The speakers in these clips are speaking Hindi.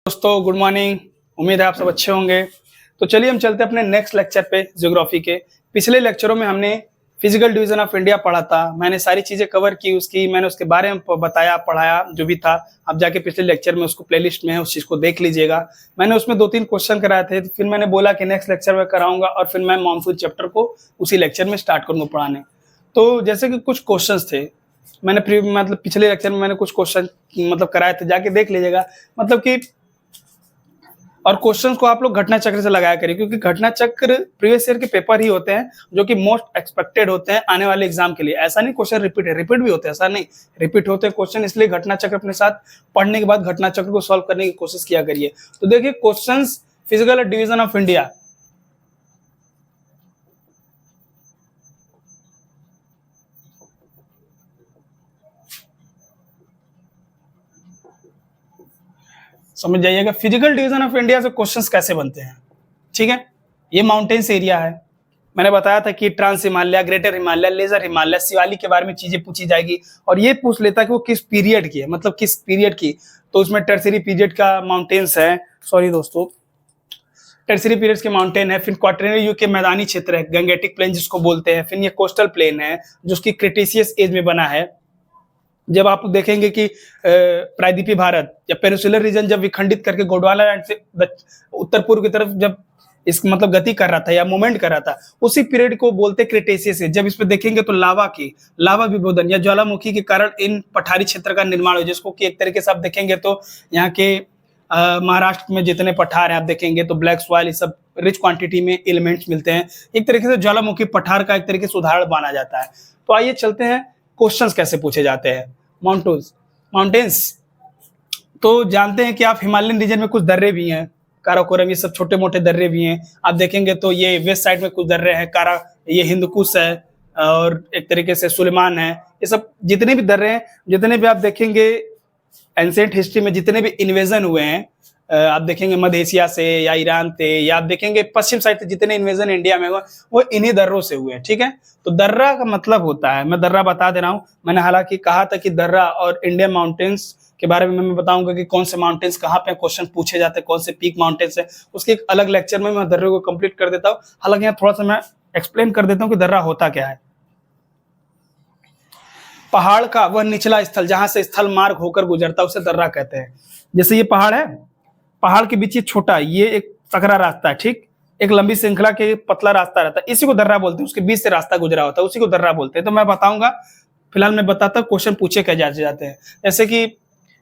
दोस्तों गुड मॉर्निंग। उम्मीद है आप सब अच्छे होंगे। तो चलिए हम चलते हैं अपने नेक्स्ट लेक्चर पे ज्योग्राफी के। पिछले लेक्चरों में हमने फिजिकल डिवीजन ऑफ इंडिया पढ़ा था। मैंने सारी चीजें कवर की, मैंने उसके बारे में बताया पढ़ाया जो भी था। आप जाके पिछले लेक्चर में उसको प्लेलिस्ट में है, उस चीज को देख लीजिएगा। मैंने उसमें 2-3 क्वेश्चन कराए थे, तो फिर मैंने बोला कि नेक्स्ट लेक्चर में कराऊंगा और फिर मैं मानसून चैप्टर को उसी लेक्चर में स्टार्ट करूंगा पढ़ाने। तो जैसे कि कुछ क्वेश्चन थे, मैंने पिछले लेक्चर में मैंने कुछ क्वेश्चन कराए थे, जाके देख लीजिएगा। और क्वेश्चंस को आप लोग घटना चक्र से लगाया करिए, क्योंकि घटना चक्र प्रीवियस ईयर के पेपर ही होते हैं जो कि मोस्ट एक्सपेक्टेड होते हैं आने वाले एग्जाम के लिए। ऐसा नहीं क्वेश्चन रिपीट भी होते हैं, ऐसा नहीं रिपीट होते हैं क्वेश्चन, इसलिए घटना चक्र अपने साथ पढ़ने के बाद घटना चक्र को सॉल्व करने की कोशिश किया करिए। तो देखिए questions physical division of India. समझ जाइएगा फिजिकल डिवीजन ऑफ इंडिया से क्वेश्चंस कैसे बनते हैं। ठीक है, ये माउंटेन्स एरिया है। मैंने बताया था कि trans Himalaya, greater Himalaya, lesser Himalaya, Shivalik के बारे में चीजें पूछी जाएगी और ये पूछ लेता है कि वो किस पीरियड की है, मतलब किस पीरियड की। तो उसमें टर्सरी पीरियड का माउंटेन्स है, सॉरी दोस्तों, टर्सरी पीरियड्स के माउंटेन है। फिर क्वाटरनरी युग के मैदानी क्षेत्र है, गंगेटिक प्लेन जिसको बोलते हैं। फिर ये कोस्टल प्लेन है जो उसकी क्रिटेशियस एज में बना है। जब आप देखेंगे कि प्रायद्वीपीय भारत या पेनिसुलर रीजन जब विखंडित करके गोंडवाना लैंड से उत्तर पूर्व की तरफ जब गति कर रहा था या मूवमेंट कर रहा था, उसी पीरियड को बोलते क्रिटेशियस एज। जब इस पे देखेंगे तो लावा विभोदन या ज्वालामुखी के कारण इन पठारी क्षेत्र का निर्माण हो, जिसको कि एक तरीके से आप देखेंगे तो यहाँ के महाराष्ट्र में जितने पठार हैं आप देखेंगे तो ब्लैक सॉइल, ये सब रिच क्वांटिटी में एलिमेंट्स मिलते हैं। एक तरीके से ज्वालामुखी पठार का एक तरीके से उदाहरण माना जाता है। तो आइए चलते हैं क्वेश्चंस कैसे पूछे जाते हैं। माउंटेन्स तो जानते हैं कि आप हिमालयन रीजन में कुछ दर्रे भी हैं, काराकोरम, ये सब छोटे मोटे दर्रे भी हैं। आप देखेंगे तो ये वेस्ट साइड में कुछ दर्रे हैं, ये हिंदकुश है और एक तरीके से सुलेमान है। ये सब जितने भी दर्रे हैं, जितने भी आप देखेंगे एंशिएंट हिस्ट्री में जितने भी इन्वेजन हुए हैं, आप देखेंगे मध्य एशिया से या ईरान से, या आप देखेंगे पश्चिम साइड से जितने इन्वेजन इंडिया में हुआ वो इन्हीं दर्रों से हुए हैं। ठीक है, तो दर्रा का मतलब होता है, मैं दर्रा बता दे रहा हूँ। मैंने हालांकि कहा था कि दर्रा और इंडियन माउंटेन्स के बारे में मैं बताऊंगा कि कौन से माउंटेन्स कहाँ पे क्वेश्चन पूछे जाते हैं, कौन से पीक माउंटेन्स है, उसके एक अलग लेक्चर में मैं दर्रे को कंप्लीट कर देता हूँ। हालांकि यहाँ थोड़ा सा मैं एक्सप्लेन कर देता हूँ कि दर्रा होता क्या है। पहाड़ का वह निचला स्थल जहां से स्थल मार्ग होकर गुजरता है उसे दर्रा कहते हैं। जैसे ये पहाड़ है, पहाड़ के बीच ये छोटा, ये एक सकरा रास्ता है, ठीक, एक लंबी श्रृंखला के पतला रास्ता रहता है, इसी को दर्रा बोलते हैं। उसके बीच से रास्ता गुजरा होता है, उसी को दर्रा बोलते हैं। तो मैं बताऊंगा, फिलहाल मैं बताता हूँ क्वेश्चन पूछे क्या जाते हैं। जैसे कि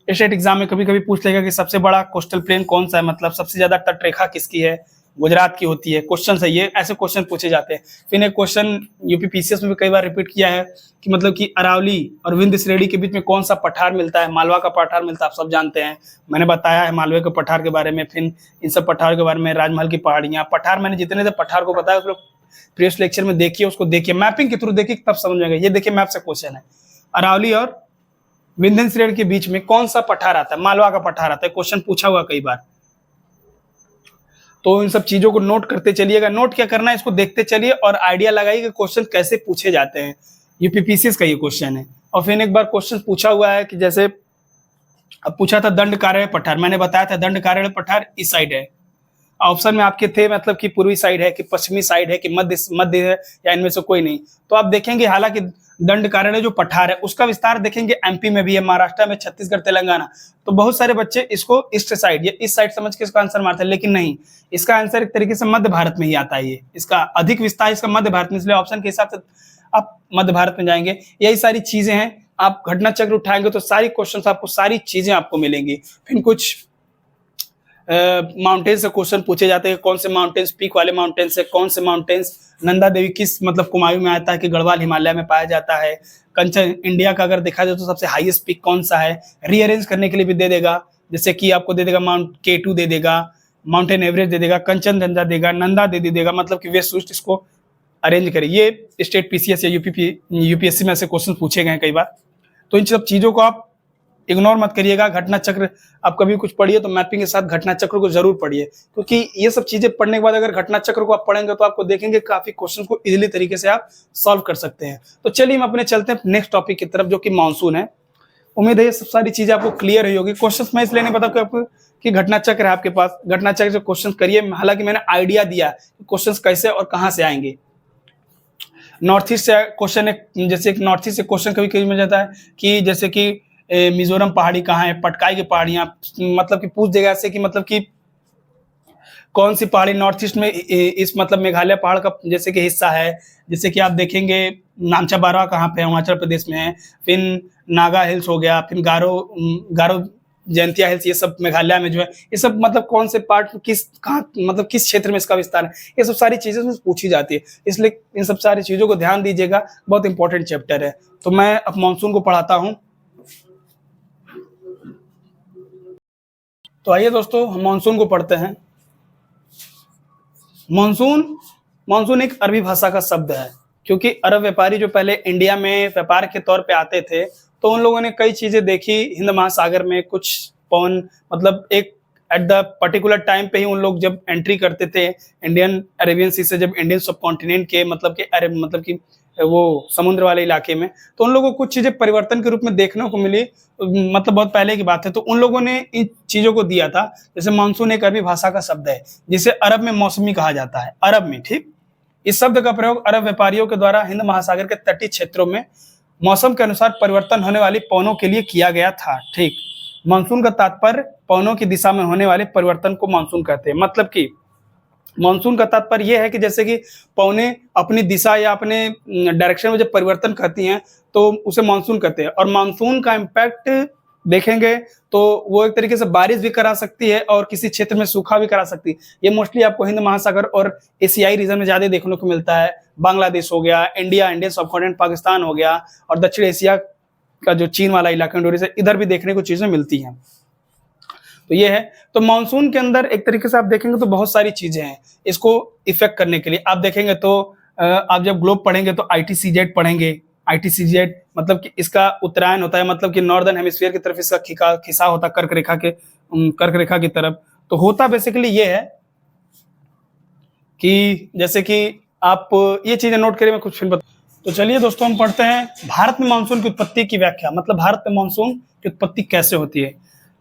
स्टेट एग्जाम में कभी कभी पूछ लेगा कि सबसे बड़ा कोस्टल प्लेन कौन सा है, मतलब सबसे ज्यादा तटरेखा किसकी है, गुजरात की होती है। क्वेश्चन है ये, ऐसे क्वेश्चन पूछे जाते हैं। फिर एक क्वेश्चन यूपी पीसीएस में भी कई बार रिपीट किया है कि मतलब कि अरावली और विंध्य श्रेणी के बीच में कौन सा पठार मिलता है। मालवा का पठार मिलता है, आप सब जानते हैं, मैंने बताया है मालवे के पठार के बारे में। फिर इन सब पठार के बारे में, राजमहल की पहाड़ियां, पठार, मैंने जितने से पठार को बताया उस लोग प्रीवियस लेक्चर में देखिए, उसको देखिए, मैपिंग के थ्रू देखिए तब समझ में आएगा। ये देखिए मैप से क्वेश्चन है, अरावली और विंध्य श्रेणी के बीच में कौन सा पठार आता है, मालवा का पठार आता है। क्वेश्चन पूछा हुआ कई बार। तो इन सब चीजों को नोट करते चलिएगा। नोट क्या करना है, इसको देखते चलिए और आइडिया लगाइए कि क्वेश्चन कैसे पूछे जाते हैं। यूपीपीसीएस का ये क्वेश्चन है। और फिर एक बार क्वेश्चन पूछा हुआ है कि जैसे अब पूछा था दंड कार्यालय पठार, मैंने बताया था दंड कार्यालय पठार इस साइड है। ऑप्शन में आपके थे मतलब कि पूर्वी साइड है कि पश्चिमी साइड है कि मध्य है, या इनमें से कोई नहीं। तो आप देखेंगे हालांकि दंड कार्यालय जो पठार है उसका विस्तार देखेंगे एमपी में भी है, महाराष्ट्र में, छत्तीसगढ़, तेलंगाना। तो बहुत सारे बच्चे इसको ईस्ट साइड या इस साइड समझ के इसका आंसर मारते हैं, लेकिन नहीं, इसका आंसर एक तरीके से मध्य भारत में ही आता है। ये इसका अधिक विस्तार इसका मध्य भारत में, इसलिए ऑप्शन के हिसाब से आप मध्य भारत में जाएंगे। यही सारी चीजें हैं। आप घटना चक्र उठाएंगे तो सारी क्वेश्चन आपको, सारी चीजें आपको मिलेंगी। फिर कुछ माउंटेन से क्वेश्चन पूछे जाते हैं, कौन से माउंटेन्स पीक वाले माउंटेन्स है, कौन से माउंटेन्स नंदा देवी किस कुमायूं में आता है कि गढ़वाल हिमालय में पाया जाता है। कंचन इंडिया का अगर देखा जाए तो सबसे हाईएस्ट पीक कौन सा है, रीअरेंज करने के लिए भी दे देगा। जैसे कि आपको दे देगा माउंट K2 दे देगा, माउंटेन एवरेस्ट दे देगा, कंचनजंगा देगा, नंदा दे देगा, मतलब कि वेस्ट ईस्ट इसको अरेंज करें। ये स्टेट पीसीएस या यूपीएससी में से क्वेश्चन पूछे गए कई बार। तो इन सब चीजों को आप इग्नोर मत करिएगा। घटना चक्र आप कभी कुछ पढ़िए तो मैपिंग के साथ घटना चक्र को जरूर पढ़िए, क्योंकि ये सब चीजें पढ़ने के बाद अगर घटना चक्र को आप पढ़ेंगे तो आपको देखेंगे काफी क्वेश्चन को इजीली तरीके से आप सॉल्व कर सकते हैं। तो चलिए हम अपने चलते हैं नेक्स्ट टॉपिक की तरफ, जो कि मानसून है। उम्मीद है ये सब सारी चीजें आपको क्लियर हुई होगी। क्वेश्चंस मैं इसलिए नहीं बता कि आपको कि घटना चक्र है आपके पास, घटना चक्र से क्वेश्चन करिए, हालांकि मैंने आइडिया दिया क्वेश्चंस कैसे और कहां से आएंगे। नॉर्थ ईस्ट से क्वेश्चन, जैसे एक नॉर्थ ईस्ट से क्वेश्चन कभी कभी मिल जाता है कि जैसे कि मिजोरम पहाड़ी कहाँ है, पटकाई की पहाड़ियां, मतलब कि पूछ देगा ऐसे कि मतलब कि कौन सी पहाड़ी नॉर्थ ईस्ट में इस मतलब मेघालय पहाड़ का जैसे कि हिस्सा है। जैसे कि आप देखेंगे नामचा बारवा कहाँ पे है, हिमाचल प्रदेश में है। फिर नागा हिल्स हो गया, फिर गारो जयंतिया हिल्स, ये सब मेघालय में जो है, ये सब मतलब कौन से पार्ट किस कहाँ मतलब किस क्षेत्र में इसका विस्तार है, ये सब सारी चीजें उसमें पूछी जाती है। इसलिए इन सब सारी चीजों को ध्यान दीजिएगा, बहुत इंपॉर्टेंट चैप्टर है। तो मैं अब मानसून को पढ़ाता हूँ। तो आइए दोस्तों हम मानसून को पढ़ते हैं। मानसून एक अरबी भाषा का शब्द है, क्योंकि अरब व्यापारी जो पहले इंडिया में व्यापार के तौर पे आते थे, तो उन लोगों ने कई चीजें देखी हिंद महासागर में। कुछ पवन मतलब एक एट द पर्टिकुलर टाइम पे ही उन लोग जब एंट्री करते थे इंडियन अरेबियन सी से, जब इंडियन सब कॉन्टिनेंट के मतलब कि वो समुद्र वाले इलाके में, तो उन लोगों को कुछ चीजें परिवर्तन के रूप में देखने को मिली। मतलब बहुत पहले की बात है, तो उन लोगों ने इन चीजों को दिया था। जैसे मानसून एक अरबी भाषा का शब्द है, जिसे अरब में मौसमी कहा जाता है, अरब में, ठीक। इस शब्द का प्रयोग अरब व्यापारियों के द्वारा हिंद महासागर के तटीय क्षेत्रों में मौसम के अनुसार परिवर्तन होने वाली पवनों के लिए किया गया था, ठीक। मानसून का तात्पर्य पवनों की दिशा में होने वाले परिवर्तन को मानसून कहते हैं। मतलब कि मानसून का तात्पर्य यह है कि जैसे कि पवनें अपनी दिशा या अपने डायरेक्शन में जब परिवर्तन करती हैं तो उसे मानसून कहते हैं। और मानसून का इम्पैक्ट देखेंगे तो वो एक तरीके से बारिश भी करा सकती है और किसी क्षेत्र में सूखा भी करा सकती है। ये मोस्टली आपको हिंद महासागर और एशियाई रीजन में ज्यादा देखने को मिलता है। बांग्लादेश हो गया, इंडियन सबकॉन्टिनेंट पाकिस्तान हो गया, और दक्षिण एशिया का जो चीन वाला इलाका इंडोनेशिया, इधर भी देखने को चीजें मिलती हैं। तो ये है। तो मानसून के अंदर एक तरीके से आप देखेंगे तो बहुत सारी चीजें हैं इसको इफेक्ट करने के लिए। आप देखेंगे तो आप जब ग्लोब पढ़ेंगे तो ITCZ पढ़ेंगे। ITCZ मतलब कि इसका उत्तरायण होता है, मतलब कि नॉर्दर्न हेमिस्फीयर की तरफ इसका खिसा होता है, कर्क रेखा की तरफ। तो होता बेसिकली ये है कि जैसे कि आप ये चीजें नोट करिए, मैं कुछ फिर तो चलिए दोस्तों हम पढ़ते हैं भारत में मानसून की उत्पत्ति की व्याख्या। मतलब भारत में मानसून की उत्पत्ति कैसे होती है।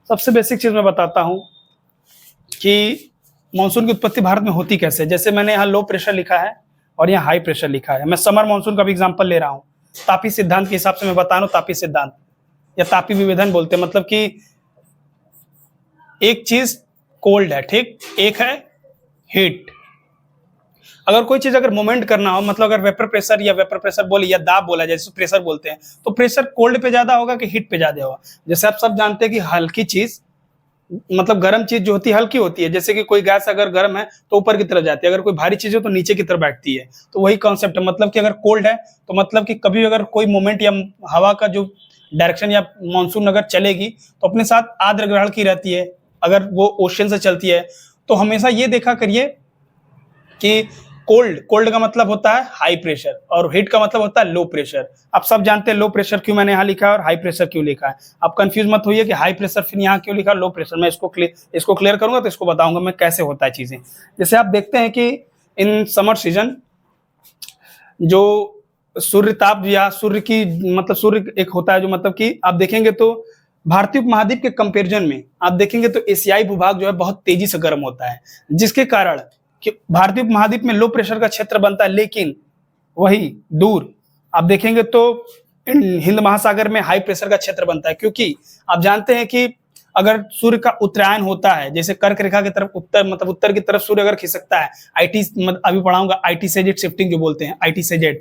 सबसे बेसिक चीज मैं बताता हूं कि मानसून की उत्पत्ति भारत में होती कैसे है। जैसे मैंने यहाँ लो प्रेशर लिखा है और यहाँ हाई प्रेशर लिखा है। मैं समर मानसून का भी एग्जांपल ले रहा हूँ। तापी सिद्धांत के हिसाब से मैं बता रहा हूँ, तापी सिद्धांत या तापी विभेदन बोलते हैं। मतलब कि एक चीज कोल्ड है, ठीक, एक है हीट। अगर कोई चीज अगर मूवमेंट करना हो, मतलब अगर वेपर प्रेशर बोले या दाब बोला जाए, जैसे प्रेशर बोलते हैं, तो प्रेशर कोल्ड पे ज्यादा होगा कि हीट पे ज्यादा होगा। जैसे आप सब जानते हैं कि हल्की चीज मतलब गर्म चीज जो होती है हल्की होती है। जैसे कि कोई गैस अगर गर्म है तो ऊपर की तरफ जाती है, अगर कोई भारी चीज हो तो नीचे की तरफ बैठती है। तो वही कॉन्सेप्ट है। मतलब कि अगर कोल्ड है तो मतलब कि कभी अगर कोई मोमेंट या हवा का जो डायरेक्शन या मानसून अगर चलेगी तो अपने साथ आर्द्र ग्रहण की रहती है। अगर वो ओशन से चलती है तो हमेशा ये देखा करिए कि कोल्ड का मतलब होता है हाई प्रेशर और हीट का मतलब होता है लो प्रेशर। आप सब जानते हैं लो प्रेशर क्यों मैंने यहाँ लिखा है और हाई प्रेशर क्यों लिखा है। आप कंफ्यूज मत होइए कि हाई प्रेशर फिर यहाँ क्यों लिखा, लो प्रेशर। मैं इसको क्लियर करूंगा तो इसको बताऊंगा मैं कैसे होता है चीजें। जैसे आप देखते हैं कि इन समर सीजन जो सूर्य ताप या सूर्य की मतलब सूर्य एक होता है जो मतलब कि आप देखेंगे तो भारतीय उपमहाद्वीप के कंपेरिजन में आप देखेंगे तो एशियाई भूभाग जो है बहुत तेजी से गर्म होता है, जिसके कारण कि भारतीय उपमहाद्वीप में लो प्रेशर का क्षेत्र बनता है। लेकिन वही दूर आप देखेंगे तो हिंद महासागर में हाई प्रेशर का क्षेत्र बनता है, क्योंकि आप जानते हैं कि अगर सूर्य का उत्तरायण होता है, जैसे कर्क रेखा की तरफ उत्तर मतलब उत्तर की तरफ सूर्य अगर खिसकता है, अभी पढ़ाऊंगा ITCZ शिफ्टिंग जो बोलते हैं, ITCZ,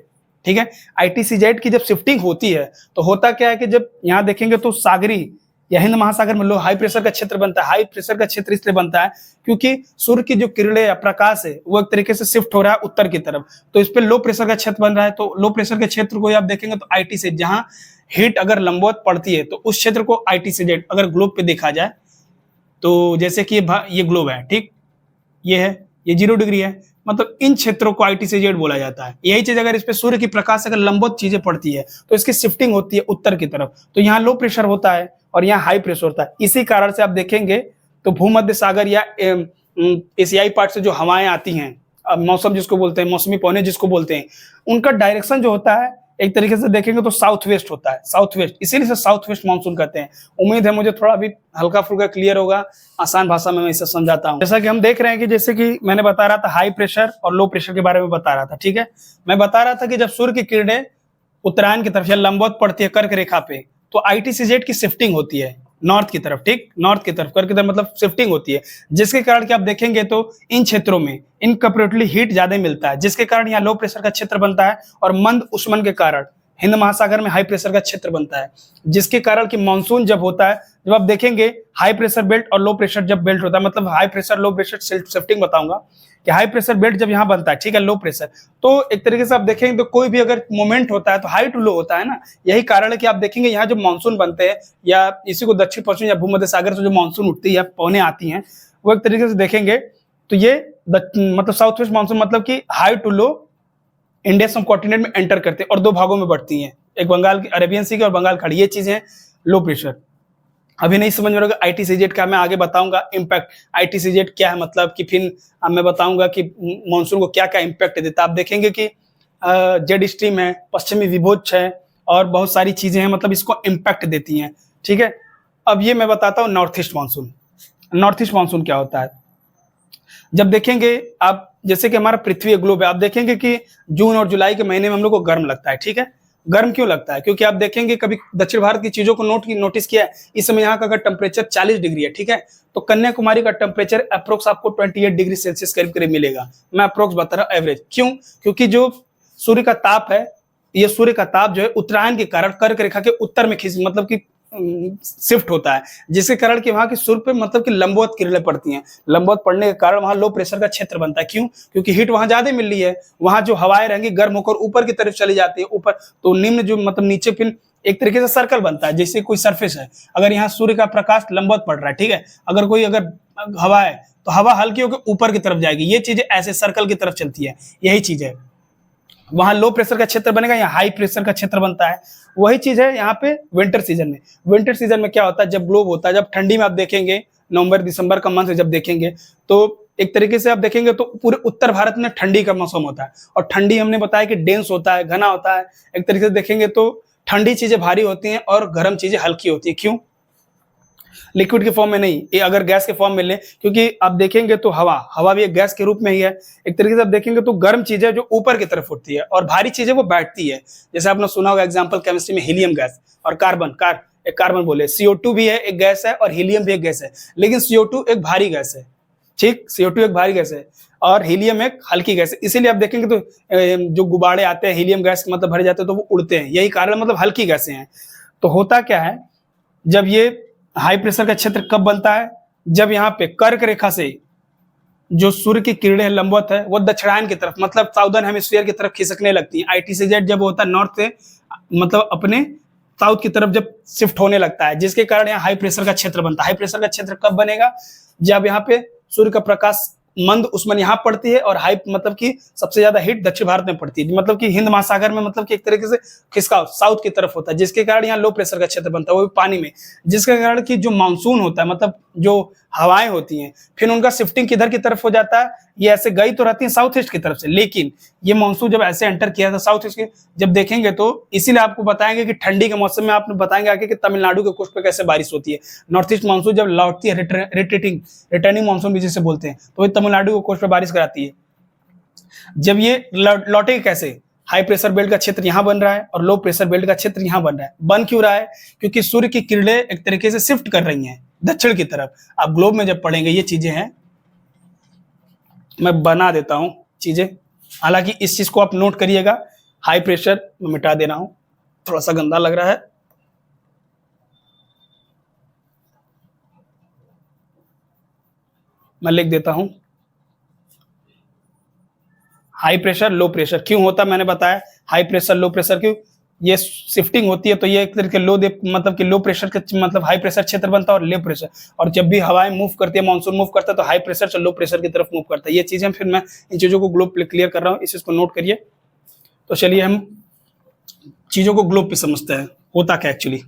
ठीक है। ITCZ की जब शिफ्टिंग होती है तो होता क्या है कि जब यहाँ देखेंगे तो सागरी या हिंद महासागर में लो हाई प्रेशर का क्षेत्र बनता है। हाई प्रेशर का क्षेत्र इसलिए बनता है क्योंकि सूर्य की जो किरणें या प्रकाश है वो एक तरीके से शिफ्ट हो रहा है उत्तर की तरफ, तो इस पे लो प्रेशर का क्षेत्र बन रहा है। तो लो प्रेशर के क्षेत्र को आप देखेंगे तो ITCZ, जहां हीट अगर लंबवत पड़ती है तो उस क्षेत्र को ITCZ अगर ग्लोब पे देखा जाए तो जैसे कि ये ग्लोब है, ठीक, ये है, ये 0 डिग्री है, मतलब इन क्षेत्रों को ITCZ बोला जाता है। यही चीज अगर इस पे सूर्य की प्रकाश अगर लंबवत चीजें पड़ती है तो इसकी शिफ्टिंग होती है उत्तर की तरफ, तो यहाँ लो प्रेशर होता है और यहाँ हाई प्रेशर होता है। इसी कारण से आप देखेंगे तो भूमध्य सागर या एशियाई पार्ट से जो हवाएं आती हैं, मौसम जिसको बोलते हैं, मौसमी पवनें जिसको बोलते हैं, उनका डायरेक्शन जो होता है एक तरीके से देखेंगे तो साउथ वेस्ट होता है, साउथ वेस्ट, इसीलिए इसे साउथ वेस्ट मानसून कहते हैं। उम्मीद है मुझे थोड़ा अभी हल्का फुल्का क्लियर होगा, आसान भाषा में मैं इसे समझाता हूँ। जैसा कि हम देख रहे हैं कि जैसे कि मैंने बता रहा था हाई प्रेशर और लो प्रेशर के बारे में बता रहा था, ठीक है। मैं बता रहा था कि जब सूर्य की किरणें उत्तरायण की तरफ या लंबवत पड़ती है कर्क रेखा पे, तो आईटीसीजेड की शिफ्टिंग होती है नॉर्थ की तरफ, ठीक, नॉर्थ की तरफ, कर्क की तरफ, मतलब शिफ्टिंग होती है, जिसके कारण कि आप देखेंगे तो इन क्षेत्रों में इनकम्पैरेटिवली हीट ज्यादा मिलता है, जिसके कारण यहाँ लो प्रेशर का क्षेत्र बनता है, और मंद उष्मन के कारण हिंद महासागर में हाई प्रेशर का क्षेत्र बनता है, जिसके कारण कि मानसून जब होता है, जब आप देखेंगे हाई प्रेशर बेल्ट और लो प्रेशर जब बेल्ट होता है, मतलब high pressure low pressure shifting बताऊंगा कि हाई प्रेशर बेल्ट जब यहाँ बनता है, ठीक है, लो प्रेशर, तो एक तरीके से आप देखेंगे तो कोई भी अगर मोमेंट होता है तो हाई टू लो होता है ना। यही कारण है कि आप देखेंगे यहाँ जो मानसून बनते हैं, या इसी को दक्षिण पश्चिम या भूमध्य सागर से जो मानसून उठती है, पौने आती हैं, वो एक तरीके से देखेंगे तो ये मतलब साउथ वेस्ट मानसून मतलब कि हाई टू लो इंडिया सब कॉन्टिनेंट में एंटर करते हैं और दो भागों में बढ़ती हैं, एक बंगाल की अरेबियन सी की और बंगाल खाड़ी, ये चीजें लो प्रेशर। अभी नहीं समझ में आएगा आईटीसीजेड का, मैं आगे बताऊंगा इम्पैक्ट आईटीसीजेड क्या है, मतलब कि फिर मैं बताऊंगा कि मानसून को क्या क्या इम्पैक्ट देता है। आप देखेंगे कि जेड स्ट्रीम है, पश्चिमी विभोज है, और बहुत सारी चीजें हैं, मतलब इसको इम्पैक्ट देती हैं, ठीक है। अब ये मैं बताता हूँ north east monsoon. North east monsoon क्या होता है, जब देखेंगे आप, जैसे कि हमारा पृथ्वी ग्लोब है, आप देखेंगे कि जून और जुलाई के महीने में हम लोग को गर्म लगता है, ठीक है। गर्म क्यों लगता है, क्योंकि आप देखेंगे कभी दक्षिण भारत की चीजों को नोटिस किया है, इस समय यहाँ का अगर टेम्परेचर 40 डिग्री है, ठीक है, तो कन्याकुमारी का टेम्परेचर अप्रोक्स आपको 28 डिग्री सेल्सियस करीब करीब मिलेगा। मैं अप्रोक्स बता रहा हूँ एवरेज, क्यों, क्योंकि जो सूर्य का ताप है, ये सूर्य का ताप जो है उत्तरायण के कारण कर्क रेखा के उत्तर में खींच, मतलब कि शिफ्ट होता है, जिसके कारण कि वहां की सूर्य पे मतलब कि लंबवत किरणें पड़ती हैं, लंबवत पड़ने के कारण वहां लो प्रेशर का क्षेत्र बनता है। क्यों, क्योंकि हीट वहां ज्यादा मिल रही है, वहां जो हवाएं रहेंगी गर्म होकर ऊपर की तरफ चली जाती है, ऊपर, तो निम्न जो मतलब नीचे फिर एक तरीके से सर्कल बनता है, जैसे कोई सरफेस है, अगर यहाँ सूर्य का प्रकाश लंबवत पड़ रहा है, ठीक है, अगर कोई अगर हवा है तो हवा हल्की होकर ऊपर की तरफ जाएगी, ये चीजें ऐसे सर्कल की तरफ चलती है, यही चीज है। वहां लो प्रेशर का क्षेत्र बनेगा, यहाँ हाई प्रेशर का क्षेत्र बनता है। वही चीज है यहाँ पे विंटर सीजन में। विंटर सीजन में क्या होता है, जब ग्लोब होता है, जब ठंडी में आप देखेंगे नवंबर दिसंबर का मंथ जब देखेंगे, तो एक तरीके से आप देखेंगे तो पूरे उत्तर भारत में ठंडी का मौसम होता है, और ठंडी हमने बताया कि डेंस होता है, घना होता है। एक तरीके से देखेंगे तो ठंडी चीजें भारी होती हैं और गर्म चीजें हल्की होती है। क्यों, लिक्विड के फॉर्म में नहीं, ये अगर गैस के फॉर्म में ले, क्योंकि आप देखेंगे तो हवा भी एक गैस के रूप में ही है। एक तरीके से आप देखेंगे तो गर्म चीजें जो ऊपर की तरफ उठती है और भारी चीजें वो बैठती है। जैसे आपने सुना होगा एग्जांपल केमिस्ट्री में हीलियम गैस और एक कार्बन बोले, CO2 भी है एक गैस है और हीलियम भी एक गैस है, लेकिन CO2 एक भारी गैस है, ठीक, CO2 एक भारी गैस है और हीलियम एक हल्की गैस है। इसीलिए आप देखेंगे तो जो गुब्बारे आते हैं हीलियम गैस मतलब भरे जाते हैं तो वो उड़ते हैं, यही कारण मतलब हल्की गैसें हैं। तो होता क्या है, जब ये हाई प्रेशर का क्षेत्र कब बनता है, जब यहाँ पे कर्क रेखा से जो सूर्य की किरणें लंबवत है वो दक्षिणायन की तरफ मतलब साउदर्न हेमिस्फीयर की तरफ खिसकने लगती है। आईटीसीजेड जब होता है नॉर्थ से मतलब अपने साउथ की तरफ जब शिफ्ट होने लगता है, जिसके कारण यहाँ हाई प्रेशर का क्षेत्र बनता है। हाई प्रेशर का क्षेत्र कब बनेगा, जब यहाँ पे सूर्य का प्रकाश मंद उष्मन यहाँ पड़ती है और हाई मतलब कि सबसे ज्यादा हीट दक्षिण भारत में पड़ती है, मतलब कि हिंद महासागर में मतलब कि एक तरीके से खिसकाव साउथ की तरफ होता है, जिसके कारण यहाँ लो प्रेशर का क्षेत्र बनता है, वो भी पानी में, जिसके कारण कि जो मानसून होता है मतलब जो हवाएं होती हैं फिर उनका शिफ्टिंग किधर की तरफ हो जाता है, ये ऐसे गई तो रहती है साउथ ईस्ट की तरफ से, लेकिन ये मानसून जब ऐसे एंटर किया था साउथ ईस्ट की, जब देखेंगे तो इसीलिए आपको बताएंगे कि ठंडी के मौसम में आपने बताएंगे आगे कि तमिलनाडु के कोस्ट पे कैसे बारिश होती है। नॉर्थ ईस्ट मानसून जब लौटती है रिटर्निंग मानसून भी जिसे बोलते हैं, तो ये तमिलनाडु के कोस्ट पे बारिश कराती है। जब ये लौटेगी कैसे, हाई प्रेशर बेल्ट का क्षेत्र यहाँ बन रहा है और लो प्रेशर बेल्ट का क्षेत्र यहाँ बन रहा है। बन क्यों रहा है, क्योंकि सूर्य की किरणें एक तरीके से शिफ्ट कर रही हैं दक्षिण की तरफ। आप ग्लोब में जब पढ़ेंगे ये चीजें हैं, मैं बना देता हूं चीजें, हालांकि इस चीज को आप नोट करिएगा। हाई प्रेशर मैं मिटा दे रहा हूं, थोड़ा सा गंदा लग रहा है। मैं लिख देता हूं हाई प्रेशर लो प्रेशर क्यों होता, मैंने बताया हाई प्रेशर लो प्रेशर क्यों, ये शिफ्टिंग होती है तो ये एक तरीके मतलब कि लो प्रेशर का मतलब हाई प्रेशर क्षेत्र बनता है और लो प्रेशर, और जब भी हवाएं मूव करती है मानसून मूव करता है तो हाई प्रेशर से लो प्रेशर की तरफ मूव करता है। ये चीजें फिर मैं इन चीजों को ग्लोब पे क्लियर कर रहा हूँ, इस चीज को नोट करिए। तो चलिए हम चीजों को ग्लोब पे समझते हैं होता क्या एक्चुअली।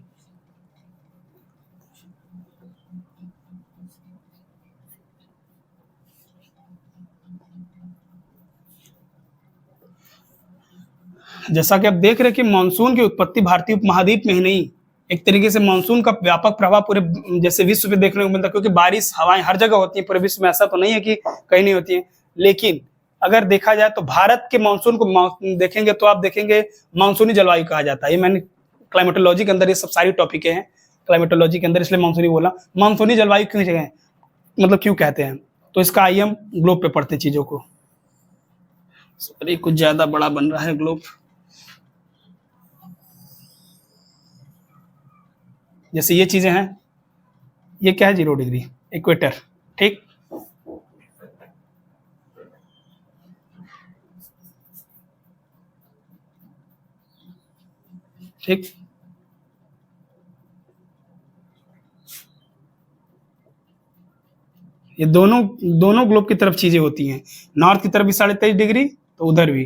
जैसा कि आप देख रहे हैं कि मानसून की उत्पत्ति भारतीय उपमहाद्वीप में ही नहीं, एक तरीके से मानसून का व्यापक प्रभाव पूरे जैसे विश्व पे देखने को मिलता है, क्योंकि बारिश हवाएं हर जगह होती हैं पूरे विश्व में, ऐसा तो नहीं है कि कहीं नहीं होती है। लेकिन अगर देखा जाए तो भारत के मानसून को देखेंगे तो आप देखेंगे मानसूनी जलवायु कहा जाता है। ये मैंने क्लाइमेटोलॉजी के अंदर ये सब सारी टॉपिक हैं क्लाइमेटोलॉजी के अंदर, इसलिए मानसूनी बोला। मानसूनी जलवायु क्यों जगह मतलब क्यों कहते हैं, तो इसका आइए हम ग्लोब पे पढ़ते चीजों को। सॉरी कुछ ज्यादा बड़ा बन रहा है ग्लोब। जैसे ये चीजें हैं, ये क्या है 0 डिग्री इक्वेटर, ठीक। ठीक, ये दोनों ग्लोब की तरफ चीजें होती हैं। नॉर्थ की तरफ भी 23.5 डिग्री, तो उधर भी।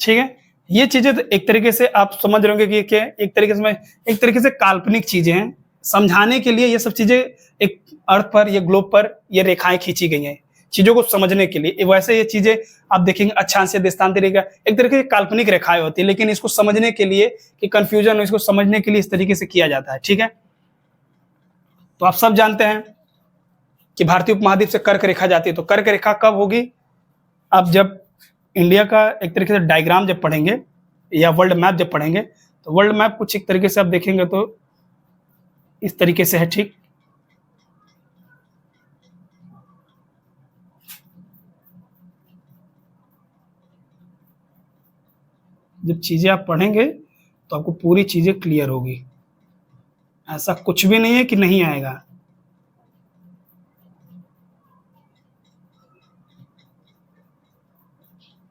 ठीक है, ये चीजें तो एक तरीके से आप समझ रहे होंगे कि क्या एक तरीके से काल्पनिक चीजें हैं। समझाने के लिए ये सब चीजें एक अर्थ पर, ये ग्लोब पर ये रेखाएं खींची गई हैं चीजों को समझने के लिए। वैसे ये चीजें आप देखेंगे अक्षांशीय देशांतरी का एक तरीके से काल्पनिक रेखाएं होती है, लेकिन इसको समझने के लिए कि कंफ्यूजन हो, इसको समझने के लिए इस तरीके से किया जाता है। ठीक है, तो आप सब जानते हैं कि भारतीय उपमहाद्वीप से कर्क रेखा जाती है। तो कर्क रेखा कब होगी, आप जब इंडिया का एक तरीके से डायग्राम जब पढ़ेंगे या वर्ल्ड मैप जब पढ़ेंगे, तो वर्ल्ड मैप कुछ एक तरीके से आप देखेंगे तो इस तरीके से है। ठीक, जब चीजें आप पढ़ेंगे तो आपको पूरी चीजें क्लियर होगी, ऐसा कुछ भी नहीं है कि नहीं आएगा।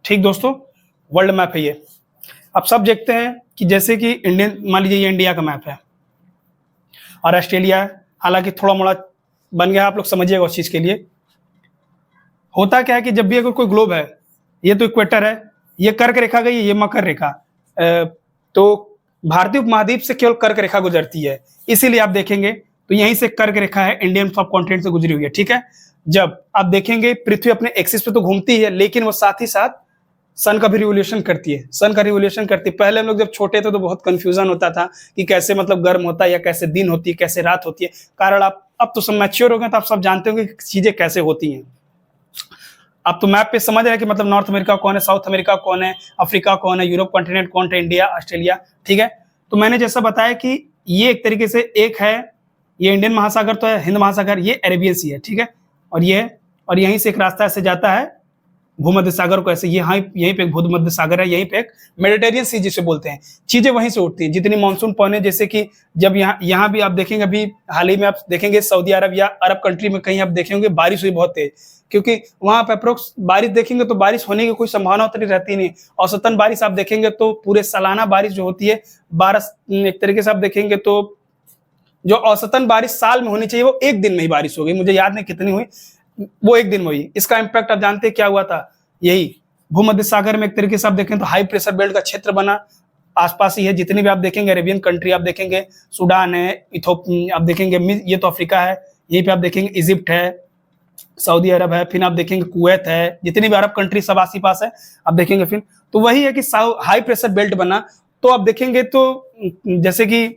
ठीक दोस्तों, वर्ल्ड मैप है ये। अब सब देखते हैं कि जैसे कि इंडियन, मान लीजिए ये इंडिया का मैप है और ऑस्ट्रेलिया है, हालांकि थोड़ा मोड़ा बन गया, आप लोग समझिएगा उस चीज के लिए। होता क्या है कि जब भी अगर कोई ग्लोब है, ये तो इक्वेटर है, ये कर्क रेखा गई, ये मकर रेखा, तो भारतीय उपमहाद्वीप से केवल कर्क रेखा गुजरती है, इसीलिए आप देखेंगे तो यहीं से कर्क रेखा है इंडियन सब कॉन्टिनेंट से गुजरी हुई है। ठीक है, जब आप देखेंगे पृथ्वी अपने एक्सिस पे तो घूमती है, लेकिन वो साथ ही साथ सन का भी रिवोल्यूशन करती है, सन का रिवोल्यूशन करती है। पहले हम लोग जब छोटे थे तो बहुत कंफ्यूजन होता था कि कैसे मतलब गर्म होता है या कैसे दिन होती है, कैसे रात होती है। कारण आप अब तो सब मैच्योर हो गए, तो आप सब जानते होंगे कि चीजें कैसे होती हैं। अब तो मैप पे समझ रहे हैं कि मतलब नॉर्थ अमेरिका कौन है, साउथ अमेरिका कौन है, अफ्रीका कौन है, यूरोप कॉन्टिनेंट कौन है, इंडिया, ऑस्ट्रेलिया। ठीक है, तो मैंने जैसा बताया कि ये एक तरीके से एक है, ये इंडियन महासागर तो है, हिंद महासागर, ये अरेबियन सी है। ठीक है, और ये और यहीं से एक रास्ता ऐसे जाता है भूमध्य सागर को, ऐसे यहीं पे एक भूमध्य सागर है, यहीं पे एक मेडिटेरियन सी जिसे बोलते हैं। चीजें वहीं से उठती हैं जितनी मानसून पहुंचे, जैसे कि जब यहाँ भी आप देखेंगे, अभी हाल ही में आप देखेंगे सऊदी अरब या अरब कंट्री में कहीं आप देखेंगे बारिश हुई बहुत तेज, क्योंकि वहां पे अप्रोक्स बारिश देखेंगे तो बारिश होने की कोई संभावना उतनी रहती नहीं। औसतन बारिश आप देखेंगे तो पूरे सालाना बारिश जो होती है 12, एक तरीके से आप देखेंगे तो जो औसतन बारिश साल में होनी चाहिए वो एक दिन में ही बारिश हो गई, मुझे याद नहीं कितनी हुई, वो एक दिन में हुई। इसका इम्पैक्ट आप जानते हैं क्या हुआ था, यही भूमध्य सागर में एक तरीके से आप देखें तो हाई प्रेशर बेल्ट का क्षेत्र बना, आसपास ही है जितनी भी आप देखेंगे अरेबियन कंट्री, आप देखेंगे सूडान है, इथोपिया आप देखेंगे, ये तो अफ्रीका है, यहीं पे आप देखेंगे इजिप्ट है, सऊदी अरब है, फिर आप देखेंगे कुवैत है, जितनी भी अरब कंट्री सब आस पास है आप देखेंगे। फिर तो वही है कि हाई प्रेशर बेल्ट बना, तो आप देखेंगे तो जैसे कि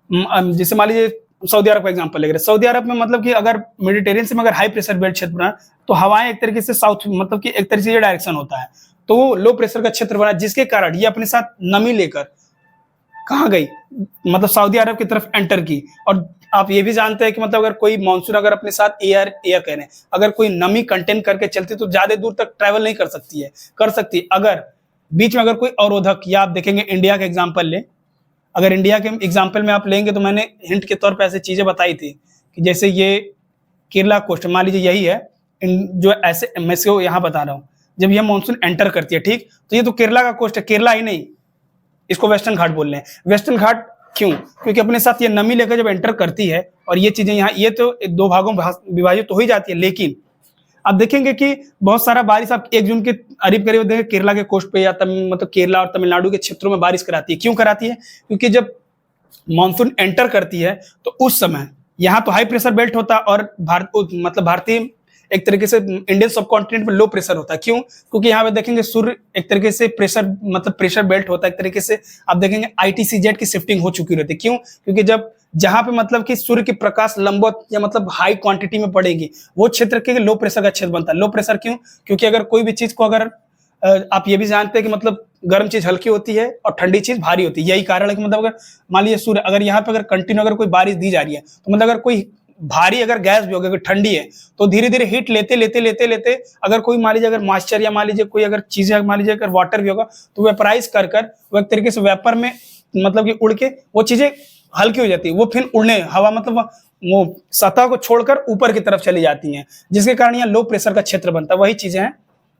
जैसे मान लीजिए सऊदी अरब का एग्जांपल ले रहे, सऊदी अरब में मतलब कि अगर मेडिटेरियन से में अगर हाई प्रेशर बेल्ट क्षेत्र बना तो हवाएं एक तरीके से साउथ, मतलब कि एक तरीके से ये डायरेक्शन होता है, तो वो लो प्रेशर का क्षेत्र बना, जिसके कारण ये अपने साथ नमी लेकर कहाँ गई, मतलब सऊदी अरब की तरफ एंटर की। और आप ये भी जानते हैं कि मतलब अगर कोई मानसून अगर अपने साथ एयर कह रहे हैं, अगर कोई नमी कंटेन करके चलती तो ज्यादा दूर तक ट्रैवल नहीं कर सकती है, कर सकती अगर बीच में अगर कोई अवरोधक, या आप देखेंगे इंडिया का एग्जाम्पल ले, अगर इंडिया के एग्जाम्पल में आप लेंगे तो मैंने हिंट के तौर पर ऐसी चीजें बताई थी कि जैसे ये केरला कोस्ट, मान लीजिए यही है जो ऐसे मैं से यहाँ बता रहा हूँ, जब यह मानसून एंटर करती है, ठीक, तो ये तो केरला का कोस्ट है, केरला ही नहीं, इसको वेस्टर्न घाट बोल रहे हैं। वेस्टर्न घाट क्यों, क्योंकि अपने साथ ये नमी लेकर जब एंटर करती है और ये चीजें यहाँ, ये तो दो भागों में विभाजित तो हो ही जाती है, लेकिन आप देखेंगे कि बहुत सारा बारिश आप 1 जून के करीब करीब देखें केरला के कोस्ट पे या मतलब केरला और तमिलनाडु के क्षेत्रों में बारिश कराती है। क्यों कराती है? क्योंकि जब मानसून एंटर करती है तो उस समय यहाँ तो हाई प्रेशर बेल्ट होता है और भारतीय एक तरीके से इंडियन सब कॉन्टिनेंट में लो प्रेशर होता है। क्यों? क्योंकि यहाँ पे देखेंगे सूर्य एक तरीके से प्रेशर बेल्ट होता है, एक तरीके से आप देखेंगे ITCZ की शिफ्टिंग हो चुकी रहती है। क्यों? क्योंकि जब जहां पे मतलब कि सूर्य की प्रकाश लंबवत या मतलब हाई क्वांटिटी में पड़ेगी वो क्षेत्र के लो प्रेशर का क्षेत्र बनता है। लो प्रेशर क्यों? क्योंकि अगर कोई भी चीज को अगर आप ये भी जानते हैं कि मतलब गर्म चीज हल्की होती है और ठंडी चीज भारी होती है। यही कारण है कि मतलब अगर मान लीजिए सूर्य अगर यहाँ पे अगर कंटिन्यू अगर कोई बारिश दी जा रही है तो मतलब अगर कोई भारी अगर गैस भी होगी, अगर ठंडी है तो धीरे धीरे हीट लेते लेते लेते लेते अगर कोई मान लीजिए अगर मॉइस्चर या मान लीजिए कोई अगर चीजें मान लीजिए अगर वाटर भी होगा तो वेपराइज कर वो एक तरीके से वेपर में मतलब कि उड़ के वो चीजें हल्की हो जाती है। वो फिर उड़ने हवा मतलब वो सतह को छोड़कर ऊपर की तरफ चली जाती हैं, जिसके कारण यहाँ लो प्रेशर का क्षेत्र बनता है। वही चीजें हैं,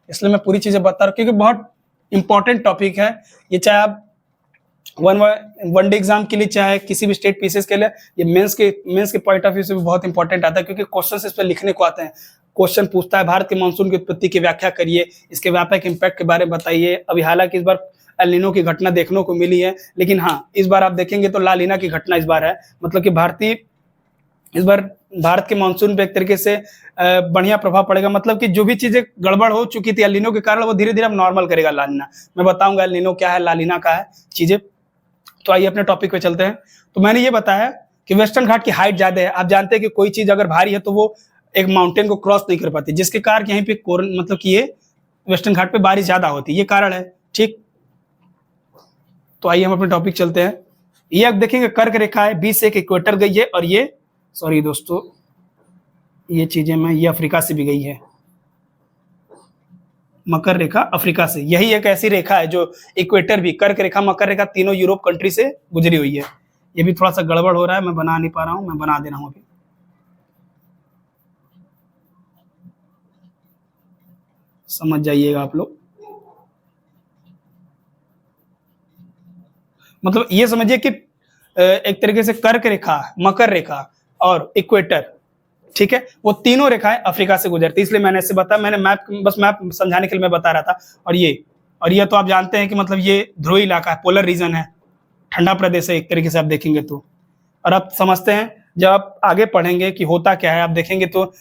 इसलिए मैं पूरी चीजें बता रहा हूँ क्योंकि बहुत इंपॉर्टेंट टॉपिक है ये। चाहे आप वनडे एग्जाम के लिए चाहे किसी भी स्टेट पीसीएस के लिए, ये मेंस के पॉइंट ऑफ व्यू से भी बहुत इंपॉर्टेंट आता है क्योंकि क्वेश्चन इस पर लिखने को आते हैं। क्वेश्चन पूछता है भारत के मानसून की उत्पत्ति की व्याख्या करिए, इसके व्यापक इम्पैक्ट के बारे में बताइए। अभी हालांकि इस बार एल नीनो की घटना देखने को मिली है, लेकिन हाँ इस बार आप देखेंगे तो ला लीना की घटना इस बार है। मतलब कि इस बार भारत के मानसून पे एक तरीके से बढ़िया प्रभाव पड़ेगा। मतलब कि जो भी चीजें गड़बड़ हो चुकी थी एल नीनो के कारण वो धीरे धीरे अब नॉर्मल करेगा ला लीना। मैं बताऊंगा एल नीनो क्या है, ला लीना का है चीजें। तो आइए अपने टॉपिक पे चलते हैं। तो मैंने ये बताया कि वेस्टर्न घाट की हाइट ज्यादा है। आप जानते हैं कि कोई चीज अगर भारी है तो वो एक माउंटेन को क्रॉस नहीं कर पाती, जिसके कारण यहीं पे मतलब कि ये वेस्टर्न घाट पे बारिश ज्यादा होती है, ये कारण है। ठीक, तो आइए हम अपने टॉपिक चलते हैं। ये आप देखेंगे कर्क रेखा है, बीच से एक इक्वेटर गई है और ये सॉरी दोस्तों ये चीजें ये अफ्रीका से भी गई है। मकर रेखा अफ्रीका से, यही एक ऐसी रेखा है जो इक्वेटर भी, कर्क रेखा, मकर रेखा तीनों यूरोप कंट्री से गुजरी हुई है। ये भी थोड़ा सा गड़बड़ हो रहा है, मैं बना नहीं पा रहा हूं, मैं बना दे रहा हूं अभी। समझ जाइएगा आप लोग। मतलब ये समझिए कि एक तरीके से कर्क रेखा, मकर रेखा और इक्वेटर, ठीक है, वो तीनों रेखाएं अफ्रीका से गुजरती, इसलिए मैंने ऐसे बताया। मैंने मैप समझाने के लिए मैं बता रहा था। और ये तो आप जानते हैं कि मतलब ये ध्रुवीय इलाका है, पोलर रीजन है, ठंडा प्रदेश है एक तरीके से आप देखेंगे तो। और आप समझते हैं जब आप आगे पढ़ेंगे कि होता क्या है, आप देखेंगे तो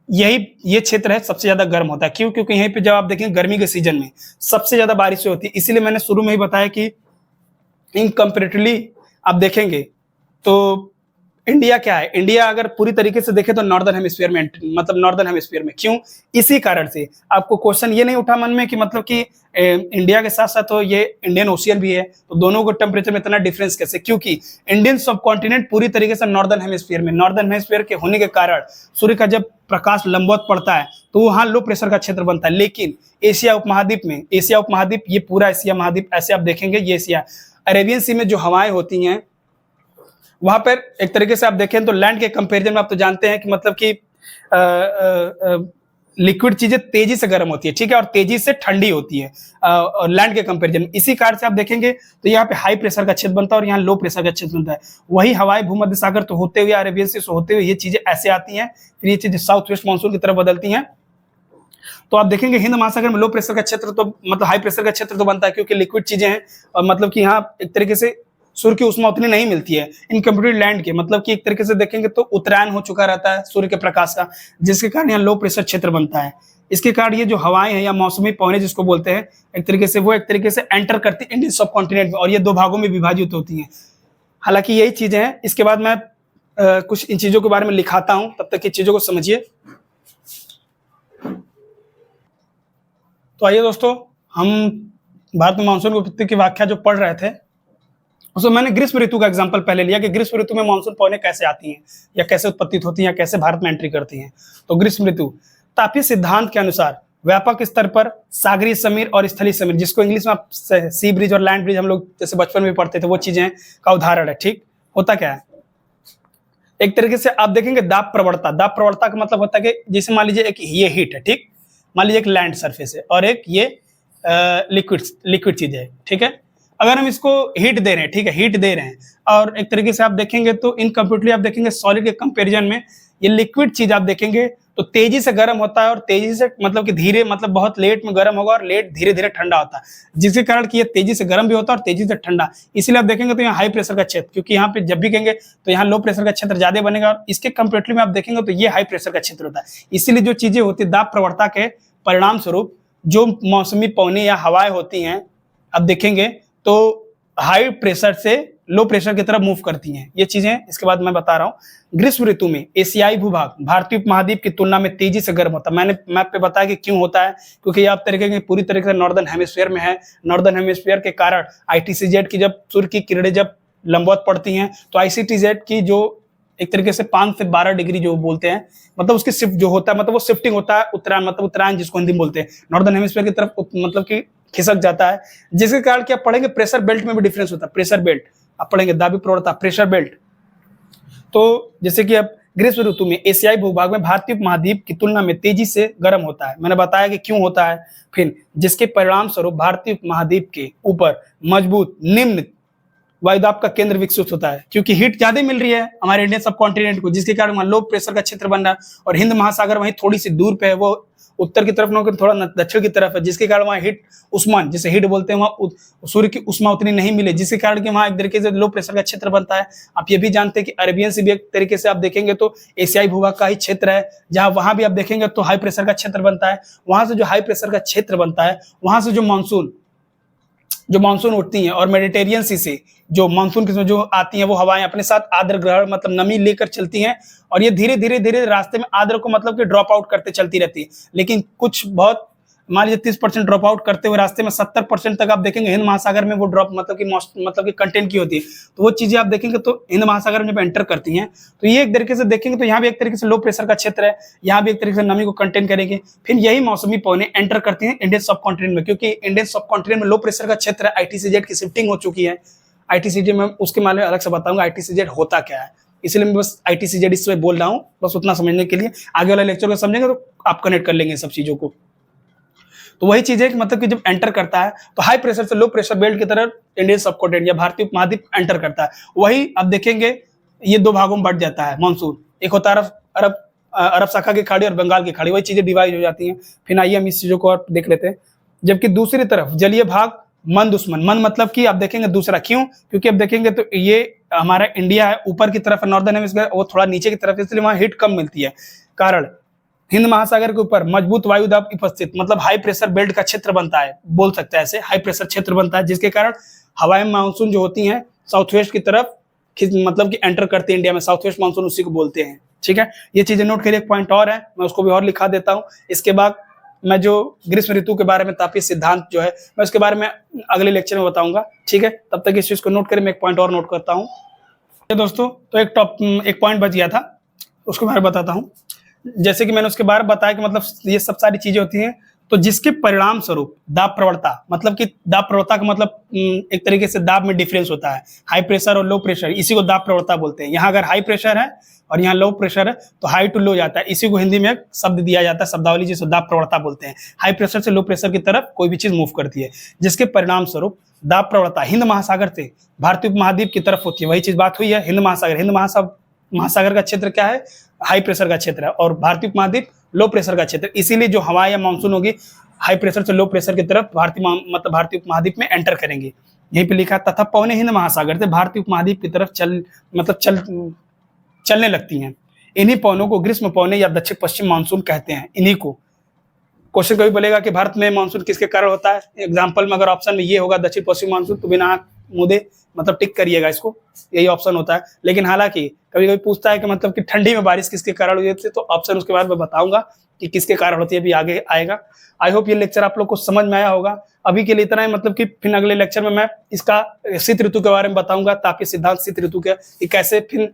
ये क्षेत्र है सबसे ज्यादा गर्म होता है। क्यों? क्योंकि यहीं पे जब आप देखेंगे गर्मी के सीजन में सबसे ज्यादा बारिश होती है। इसीलिए मैंने शुरू में ही बताया कि इनकम्पेरेटिवली आप देखेंगे तो इंडिया क्या है, इंडिया अगर पूरी तरीके से देखें तो नॉर्दर्न हेमिस्फीयर में, मतलब नॉर्दर्न हेमिस्फीयर में। क्यों? इसी कारण से आपको क्वेश्चन ये नहीं उठा मन में कि मतलब कि इंडिया के साथ साथ तो ये इंडियन ओशियन भी है, तो दोनों को टेम्परेचर में इतना डिफरेंस कैसे? क्योंकि इंडियन सब कॉन्टिनेंट पूरी तरीके से नॉर्दर्न हेमिस्फीयर में, नॉर्दर्न हेमिस्फीयर के होने के कारण सूर्य का जब प्रकाश लंबवत पड़ता है तो वहां लो प्रेशर का क्षेत्र बनता है। लेकिन एशिया उपमहाद्वीप ये पूरा एशिया महाद्वीप, ऐसे आप देखेंगे ये एशिया, अरेबियन सी में जो हवाएं होती हैं वहां पर एक तरीके से आप देखें तो लैंड के कंपैरिजन में आप तो जानते हैं कि मतलब कि लिक्विड चीजें तेजी से गर्म होती है, ठीक है, और तेजी से ठंडी होती है और लैंड के कंपैरिजन। इसी कारण से आप देखेंगे तो यहाँ पे हाई प्रेशर का क्षेत्र बनता है और यहाँ लो प्रेशर का क्षेत्र बनता है। वही हवाएं भूमध्य सागर तो होते हुए, अरेबियन सी होते हुए ये चीजें ऐसे आती हैं, फिर ये चीजें साउथ वेस्ट मानसून की तरफ बदलती हैं। तो आप देखेंगे हिंद महासागर में लो प्रेशर का क्षेत्र तो मतलब हाई प्रेशर का क्षेत्र तो बनता है क्योंकि लिक्विड चीजें हैं और मतलब कि यहाँ एक तरीके से सूर्य की ऊष्मा उतनी नहीं मिलती है इन कंप्यूटर लैंड के। मतलब कि एक तरीके से देखेंगे तो उत्तरायण हो चुका रहता है सूर्य के प्रकाश का, जिसके कारण यहाँ लो प्रेशर क्षेत्र बनता है। इसके कारण ये जो हवाएं हैं या मौसमी पवनें जिसको बोलते हैं, एक तरीके से वो एक तरीके से एंटर करती है इंडियन सब कॉन्टिनेंट में और ये दो भागों में विभाजित होती हैं। हालांकि यही चीजें हैं, इसके बाद मैं कुछ इन चीजों के बारे में लिखाता हूं, तब तक ये चीजों को समझिए। तो आइए दोस्तों, हम भारत में मानसून की उत्पत्ति की व्याख्या जो पढ़ रहे थे उसमें मैंने ग्रीष्म ऋतु का एग्जांपल पहले लिया कि ग्रीष्म ऋतु में मानसून पवनें कैसे आती हैं या कैसे उत्पत्तित होती हैं या कैसे भारत में एंट्री करती हैं। तो ग्रीष्म ऋतु तापीय सिद्धांत के अनुसार व्यापक स्तर पर सागरीय समीर और स्थलीय समीर, जिसको इंग्लिश में आप सी ब्रिज और लैंड ब्रिज हम लोग जैसे बचपन में पढ़ते थे, वो चीजें का उदाहरण है। ठीक, होता क्या है, एक तरीके से आप देखेंगे दाब प्रवणता का मतलब होता है कि जैसे मान लीजिए एक ये हीट है, ठीक, मान लीजिए एक लैंड सरफेस है और एक ये लिक्विड चीज है, ठीक है। अगर हम इसको हीट दे रहे हैं, ठीक है, हीट दे रहे हैं और एक तरीके से आप देखेंगे तो इन कंप्यूटरली आप देखेंगे सॉलिड के कंपैरिजन में ये लिक्विड चीज आप देखेंगे तो तेजी से गर्म होता है और तेजी से मतलब कि धीरे मतलब बहुत लेट में गर्म होगा और लेट धीरे धीरे ठंडा होता है, जिसके कारण कि ये तेजी से गर्म भी होता है और तेजी से ठंडा। इसीलिए आप देखेंगे तो यहाँ हाई प्रेशर का क्षेत्र, क्योंकि यहाँ पे जब भी कहेंगे तो यहाँ लो प्रेशर का क्षेत्र ज्यादा बनेगा और इसके कंपेरेटिवली में आप देखेंगे तो ये हाई प्रेशर का क्षेत्र होता है। इसीलिए जो चीजें होती है दाब प्रवणता के परिणाम स्वरूप जो मौसमी पवनें या हवाएं होती हैं अब देखेंगे तो हाई प्रेशर से लो प्रेशर की तरफ मूव करती हैं ये चीजें। इसके बाद मैं बता रहा हूँ ग्रीष्म ऋतु में एशियाई भूभाग भारतीय उपमहाद्वीप की तुलना में तेजी से गर्म होता है। मैंने मैप पे बताया कि क्यों होता है, क्योंकि ये आप तरीके की पूरी तरीके से नॉर्दर्न हेमिस्फीयर में है। नॉर्दर्न हेमिस्फीयर के कारण आईटीसीजेड की जब सूर्य की किरणें जब लंबवत पड़ती हैं तो आईसीटीजेड की जो एक तरीके से 5 से 12 डिग्री जो बोलते हैं मतलब उसकी शिफ्ट जो होता है मतलब वो शिफ्टिंग होता है उत्तरायण मतलब उत्तरायण जिसको हिंदी में बोलते हैं नॉर्दर्न हेमिस्फीयर की तरफ मतलब कि खिसक जाता है, जिसके कारण क्या पढ़ेंगे प्रेशर बेल्ट में भी डिफरेंस होता है। प्रेशर बेल्ट आप पढ़ेंगे दाबी प्रवणता प्रेशर बेल्ट। तो जैसे कि अब ग्रीष्म ऋतु में एशियाई भूभाग में भारतीय उपमहाद्वीप की तुलना में तेजी से गर्म होता है। मैंने बताया कि क्यों होता है, फिर जिसके परिणाम स्वरूप भारतीय उपमहाद्वीप के ऊपर मजबूत निम्न वायुदाब का केंद्र विकसित होता है, क्योंकि हीट ज्यादा मिल रही है हमारे इंडियन सब कॉन्टिनेंट को, जिसके कारण वहां लो प्रेशर का क्षेत्र बन रहा है और हिंद महासागर वहीं थोड़ी सी दूर पे है, वो उत्तर की तरफ ना थोड़ा दक्षिण की तरफ है, जिसके कारण वहाँ हीट उष्मान जिसे हीट बोलते हैं वहाँ सूर्य की उष्मा उतनी नहीं मिले, जिसके कारण कि वहाँ एक तरीके से लो प्रेशर का क्षेत्र बनता है। आप ये भी जानते हैं कि अरेबियन सी भी एक तरीके से आप देखेंगे तो एशियाई भूभाग का ही क्षेत्र है, जहाँ वहां भी आप देखेंगे तो हाई प्रेशर का क्षेत्र बनता है। वहां से जो हाई प्रेशर का क्षेत्र बनता है वहां से जो मानसून उठती हैं और मेडिटेरियन सी से जो मानसून की जो आती हैं वो हवाएं अपने साथ आर्द्र ग्रहण मतलब नमी लेकर चलती हैं और ये धीरे धीरे धीरे रास्ते में आर्द्र को मतलब कि ड्रॉप आउट करते चलती रहती है। लेकिन कुछ बहुत मान लीजिए 30% ड्रॉप आउट करते हुए रास्ते में 70% तक आप देखेंगे हिंद महासागर में वो ड्रॉप मतलब कि कंटेंट की होती है। तो वो चीजें आप देखेंगे तो हिंद महासागर में जब एंटर करती हैं तो ये एक तरीके से देखेंगे तो यहाँ भी एक तरीके से लो प्रेशर का क्षेत्र है, यहाँ भी एक तरीके से नमी को कंटेन करेंगे। फिर यही मौसमी पवनें एंटर करती हैं इंडियन सब कॉन्टिनेंट में, क्योंकि इंडियन सब कॉन्टिनेंट में लो प्रेशर का क्षेत्र है। आईटीसीजेड की शिफ्टिंग हो चुकी है। आईटीसीजेड में उसके मामले में अलग से बताऊंगा आईटीसीजेड होता क्या है, इसलिए मैं बस आईटीसीजेड इसमें बोल रहा हूँ बस उतना समझने के लिए। आगे वाला लेक्चर को समझेंगे तो आप कनेक्ट कर लेंगे सब चीजों को। तो वही चीज है कि मतलब कि जब एंटर करता है तो हाई प्रेशर से लो प्रेशर बेल्ट की तरफ इंडियन सबकॉन्टिनेंट या भारतीय उपमहाद्वीप एंटर करता है। वही आप देखेंगे ये दो भागों में बढ़ जाता है मानसून, एक होता है अरब शाखा की खाड़ी और बंगाल की खाड़ी, वही चीजें डिवाइड हो जाती हैं। फिर आइए हम इस चीजों को और देख लेते हैं। जबकि दूसरी तरफ जलीय भाग मन दुश्मन, मन मतलब कि आप देखेंगे दूसरा, क्यों? क्योंकि अब देखेंगे तो ये हमारा इंडिया है ऊपर की तरफ, नॉर्दर्न हेमिस्फीयर वो थोड़ा नीचे की तरफ, इसलिए वहां हीट कम मिलती है। कारण हिंद महासागर के ऊपर मजबूत वायु दाब उपस्थित मतलब हाई प्रेशर बेल्ट का क्षेत्र बनता है, बोल सकते हैं ऐसे हाई प्रेशर क्षेत्र बनता है, जिसके कारण हवाएं मानसून जो होती हैं साउथ वेस्ट की तरफ मतलब कि एंटर करते हैं इंडिया में। साउथ वेस्ट मानसून उसी को बोलते हैं। ठीक है, ये चीजें नोट करिए। एक पॉइंट और है, मैं उसको भी और लिखा देता हूँ। इसके बाद मैं जो ग्रीष्म ऋतु के बारे में तापीय सिद्धांत जो है मैं उसके बारे में अगले लेक्चर में बताऊंगा। ठीक है, तब तक इस चीज को नोट करें। मैं एक पॉइंट और नोट करता हूँ दोस्तों। तो एक पॉइंट बच गया था, उसको मैं बताता हूँ। जैसे कि मैंने उसके बारे में बताया कि मतलब ये सब सारी चीजें होती हैं तो जिसके परिणाम स्वरूप दाब प्रवणता मतलब कि दाब प्रवणता का मतलब एक तरीके से दाब में डिफरेंस होता है, हाई प्रेशर और लो प्रेशर, इसी को दाब प्रवणता बोलते हैं। यहाँ अगर हाई प्रेशर है और यहाँ लो प्रेशर है तो हाई टू लो जाता है, इसी को हिंदी में एक शब्द दिया जाता है शब्दावली जिसे दाब प्रवणता बोलते हैं। हाई प्रेशर से लो प्रेशर की तरफ कोई भी चीज मूव करती है, जिसके परिणाम स्वरूप दाब प्रवणता हिंद महासागर से भारतीय उपमहाद्वीप की तरफ होती है। वही चीज बात हुई है, हिंद महासागर का क्षेत्र क्या है? हाई प्रेशर का क्षेत्र है और भारतीय उपमहाद्वीप लो प्रेशर का क्षेत्र। इसीलिए जो हवा या मानसून होगी हाई प्रेशर से लो प्रेशर की तरफ भारतीय उपमहाद्वीप में एंटर करेंगे। यहीं पे लिखा तथा पवनें हिंद महासागर से भारतीय उपमहाद्वीप की तरफ चलने लगती हैं। इन्हीं पवनों को ग्रीष्म पवनें या दक्षिण पश्चिम मानसून कहते हैं। इन्हीं को क्वेश्चन कभी बोलेगा कि भारत में मानसून किसके कारण होता है, एग्जाम्पल में अगर ऑप्शन में ये होगा दक्षिण पश्चिम मानसून तो बिना मुद्दे मतलब टिक करिएगा इसको, यही ऑप्शन होता है। लेकिन हालांकि कभी कभी पूछता है कि मतलब कि ठंडी में बारिश किसके कारण हुई थी, तो ऑप्शन उसके बाद मैं बताऊंगा कि किसके कारण होती है, अभी आगे आएगा। आई होप ये लेक्चर आप लोग को समझ में आया होगा। अभी के लिए इतना है, मतलब कि फिर अगले लेक्चर में मैं इसका शीत ऋतु के बारे में बताऊंगा, तापीय सिद्धांत शीत ऋतु के कि कैसे फिर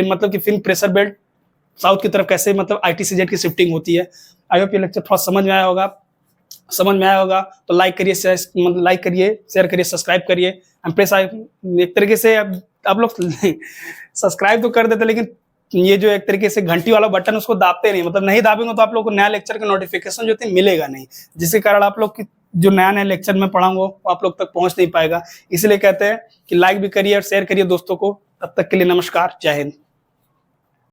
मतलब कि फिर प्रेशर बेल्ट साउथ की तरफ कैसे मतलब आईटीसीजेड की शिफ्टिंग होती है। आई होप ये लेक्चर थोड़ा समझ में आया होगा। तो लाइक करिए, शेयर करिए, सब्सक्राइब करिए। एक तरीके से आप लोग सब्सक्राइब तो कर देते, लेकिन ये जो एक तरीके से घंटी वाला बटन उसको दाबते नहीं, मतलब नहीं दाबेंगे तो आप लोग को नया लेक्चर का नोटिफिकेशन जो है मिलेगा नहीं, जिसके कारण आप लोग की जो नया लेक्चर में पढ़ाऊंगा वो आप लोग तक पहुंच नहीं पाएगा। इसलिए कहते हैं कि लाइक भी करिए और शेयर करिए दोस्तों को। तब तक के लिए नमस्कार, जय हिंद।